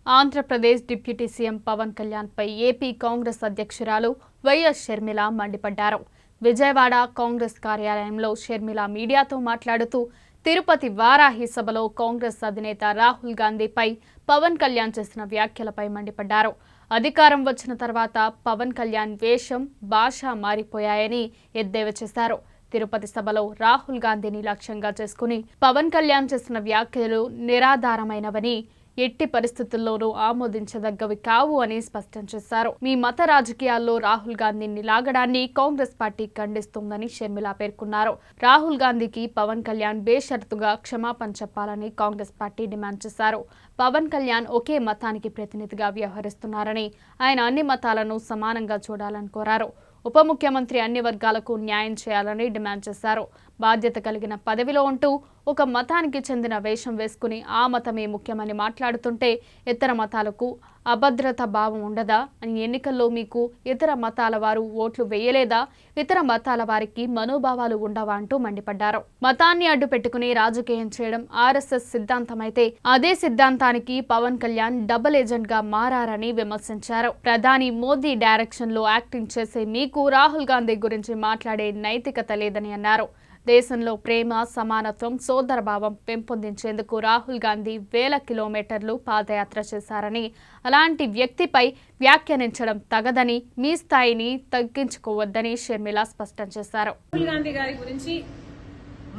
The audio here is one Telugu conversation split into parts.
ఆంధ్రప్రదేశ్ డిప్యూటీ సీఎం పవన్ కళ్యాణ్ పై ఏపీ కాంగ్రెస్ అధ్యక్షురాలు వైఎస్ షర్మిల మండిపడ్డారు. విజయవాడ కాంగ్రెస్ కార్యాలయంలో షర్మిల మీడియాతో మాట్లాడుతూ తిరుపతి వారాహి సభలో కాంగ్రెస్ అధినేత రాహుల్ గాంధీపై పవన్ కళ్యాణ్ చేసిన వ్యాఖ్యలపై మండిపడ్డారు. అధికారం వచ్చిన తర్వాత పవన్ కళ్యాణ్ వేషం, భాష మారిపోయాయని ఎద్దేవా చేశారు. తిరుపతి సభలో రాహుల్ గాంధీని లక్ష్యంగా చేసుకుని పవన్ కళ్యాణ్ చేసిన వ్యాఖ్యలు నిరాధారమైనవని, ఎట్టి పరిస్థితుల్లోనూ ఆమోదించదగ్గవి కావు అని స్పష్టం చేశారు. మీ మత రాజకీయాల్లో రాహుల్ గాంధీని లాగడాన్ని కాంగ్రెస్ పార్టీ ఖండిస్తోందని షర్మిల పేర్కొన్నారు. రాహుల్ గాంధీకి పవన్ కళ్యాణ్ బేషరతుగా క్షమాపణ చెప్పాలని కాంగ్రెస్ పార్టీ డిమాండ్ చేశారు. పవన్ కళ్యాణ్ ఒకే మతానికి ప్రతినిధిగా వ్యవహరిస్తున్నారని, ఆయన అన్ని మతాలను సమానంగా చూడాలని కోరారు. ఉప ముఖ్యమంత్రి అన్ని వర్గాలకు న్యాయం చేయాలని డిమాండ్ చేశారు. బాధ్యత కలిగిన పదవిలో ఉంటూ ఒక మతానికి చెందిన వేషం వేసుకుని ఆ మతమే ముఖ్యమని మాట్లాడుతుంటే ఇతర మతాలకు అభద్రత భావం ఉండదా అని, ఎన్నికల్లో మీకు ఇతర మతాల వారు ఓట్లు వేయలేదా, ఇతర మతాల వారికి మనోభావాలు ఉండవా అంటూ మండిపడ్డారు. మతాన్ని అడ్డు పెట్టుకుని రాజకీయం చేయడం ఆర్ఎస్ఎస్ సిద్ధాంతమైతే అదే సిద్ధాంతానికి పవన్ కళ్యాణ్ డబుల్ ఏజెంట్ గా మారారని విమర్శించారు. ప్రధాని మోదీ డైరెక్షన్ లో యాక్టింగ్ చేసే మీకు రాహుల్ గాంధీ గురించి మాట్లాడే నైతికత లేదని అన్నారు. దేశంలో ప్రేమ, సమానత్వం, సోదరభావం పెంపొందించేందుకు రాహుల్ గాంధీ వేల కిలోమీటర్లు పాదయాత్ర చేశారని, అలాంటి వ్యక్తిపై వ్యాఖ్యానించడం తగదని, మీ స్థాయిని తగ్గించుకోవద్దని షర్మిల స్పష్టం చేశారు. రాహుల్ గాంధీ గారి గురించి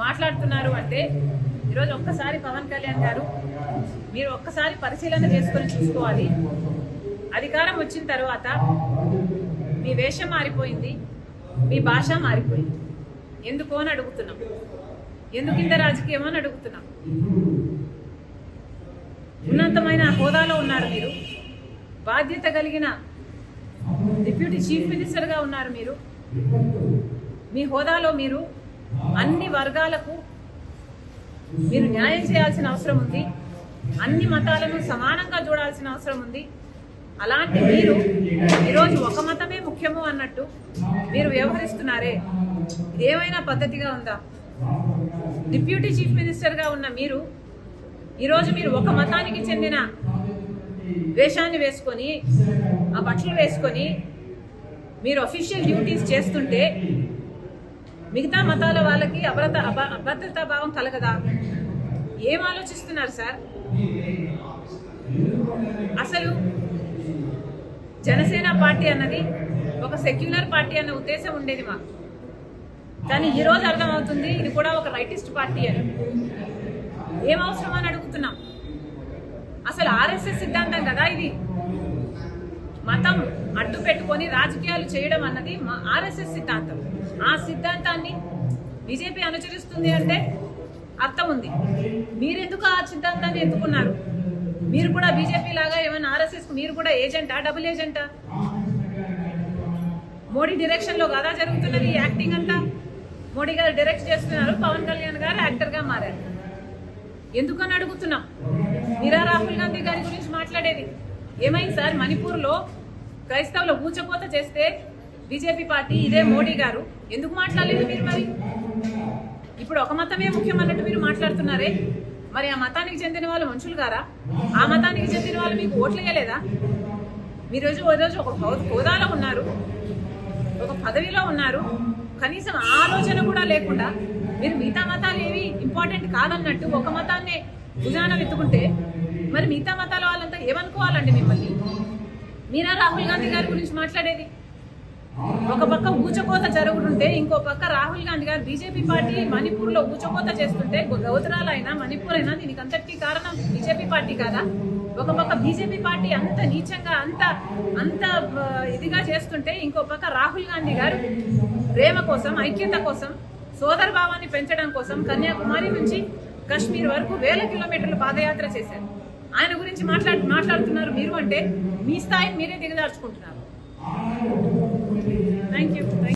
మాట్లాడుతున్నారు అంటే ఈరోజు ఒక్కసారి పవన్ కళ్యాణ్ గారు మీరు ఒక్కసారి పరిశీలన చేసుకొని చూసుకోవాలి. అధికారం వచ్చిన తర్వాత మీ వేషం మారిపోయింది, మీ భాష మారిపోయింది. ఎందుకు అని అడుగుతున్నాం. ఎందుకు ఇంత రాజకీయం అని అడుగుతున్నాం. ఉన్నతమైన హోదాలో ఉన్నారు మీరు, బాధ్యత కలిగిన డిప్యూటీ చీఫ్ మినిస్టర్గా ఉన్నారు మీరు. మీ హోదాలో మీరు అన్ని వర్గాలకు మీరు న్యాయం చేయాల్సిన అవసరం ఉంది. అన్ని మతాలను సమానంగా చూడాల్సిన అవసరం ఉంది. అలాంటి మీరు ఈరోజు ఒక మతమే ముఖ్యము అన్నట్టు మీరు వ్యవహరిస్తున్నారే, ఇదేమైనా పద్ధతిగా ఉందా? డిప్యూటీ చీఫ్ మినిస్టర్గా ఉన్న మీరు ఈరోజు మీరు ఒక మతానికి చెందిన వేషాన్ని వేసుకొని, ఆ బట్టలు వేసుకొని మీరు అఫీషియల్ డ్యూటీస్ చేస్తుంటే మిగతా మతాల వాళ్ళకి అభద్రతా భావం కలగదా? ఏం ఆలోచిస్తున్నారు సార్? అసలు జనసేన పార్టీ అన్నది ఒక సెక్యులర్ పార్టీ అన్న ఉద్దేశం ఉండేది మాకు. కానీ ఈ రోజు అర్థమవుతుంది ఇది కూడా ఒక రైటిస్ట్ పార్టీ అని. ఏం అవసరం అని అడుగుతున్నాం. అసలు ఆర్ఎస్ఎస్ సిద్ధాంతం కదా ఇది. మతం అడ్డు పెట్టుకొని రాజకీయాలు చేయడం అన్నది ఆర్ఎస్ఎస్ సిద్ధాంతం. ఆ సిద్ధాంతాన్ని బీజేపీ అనుసరిస్తుంది అంటే అర్థం ఉంది. మీరెందుకు ఆ సిద్ధాంతాన్ని ఎత్తుకున్నారు? మీరు కూడా బీజేపీ లాగా ఏమైనా ఆర్ఎస్ఎస్ మీరు కూడా ఏజెంటా, డబుల్ ఏజెంటా? మోడీ డైరెక్షన్ లో కదా జరుగుతున్నది యాక్టింగ్ అంతా. మోడీ గారు డైరెక్ట్ చేస్తున్నారు, పవన్ కళ్యాణ్ గారు యాక్టర్ గా మారారు. ఎందుకని అడుగుతున్నాం. మీరా రాహుల్ గాంధీ గారి గురించి మాట్లాడేది? ఏమైంది సార్? మణిపూర్ లో క్రైస్తవుల ఊచకోత చేస్తే బీజేపీ పార్టీ, ఇదే మోడీ గారు ఎందుకు మాట్లాడలేదు మీరు? మరి ఇప్పుడు ఒక మతమే ముఖ్యం అన్నట్టు మీరు మాట్లాడుతున్నారే, మరి ఆ మతానికి చెందిన వాళ్ళు మనుషులు గారా? ఆ మతానికి చెందిన వాళ్ళు మీకు ఓట్లు వేయలేదా? మీరు రోజు ఒక హోదాలో ఉన్నారు, ఒక పదవిలో ఉన్నారు, కనీసం ఆలోచన కూడా లేకుండా మీరు మిగతా మతాలు ఏవి ఇంపార్టెంట్ కాదన్నట్టు ఒక మతాన్నే భుజాన వెతుకుంటే మరి మిగతా మతాల వాళ్ళంతా ఏమనుకోవాలండి మిమ్మల్ని? మీరా రాహుల్ గాంధీ గారి గురించి మాట్లాడేది? ఒక పక్క ఊచకోత జరుగుతుంటే ఇంకో పక్క రాహుల్ గాంధీ గారు బీజేపీ పార్టీ మణిపూర్ లో ఊచకోత చేస్తుంటే, గౌతరాలైనా దీనికి అంతటికీ కారణం బీజేపీ పార్టీ కాదా? ఒక పక్క బీజేపీ పార్టీ అంత నీచంగా అంత ఇదిగా చేస్తుంటే ఇంకో పక్క రాహుల్ గాంధీ గారు ప్రేమ కోసం, ఐక్యత కోసం, సోదర భావాన్ని పెంచడం కోసం కన్యాకుమారి నుంచి కశ్మీర్ వరకు వేల కిలోమీటర్లు పాదయాత్ర చేశారు. ఆయన గురించి మాట్లాడుతున్నారు మీరు అంటే మీ స్థాయిని మీరే దిగజార్చుకుంటున్నారు. Thank you.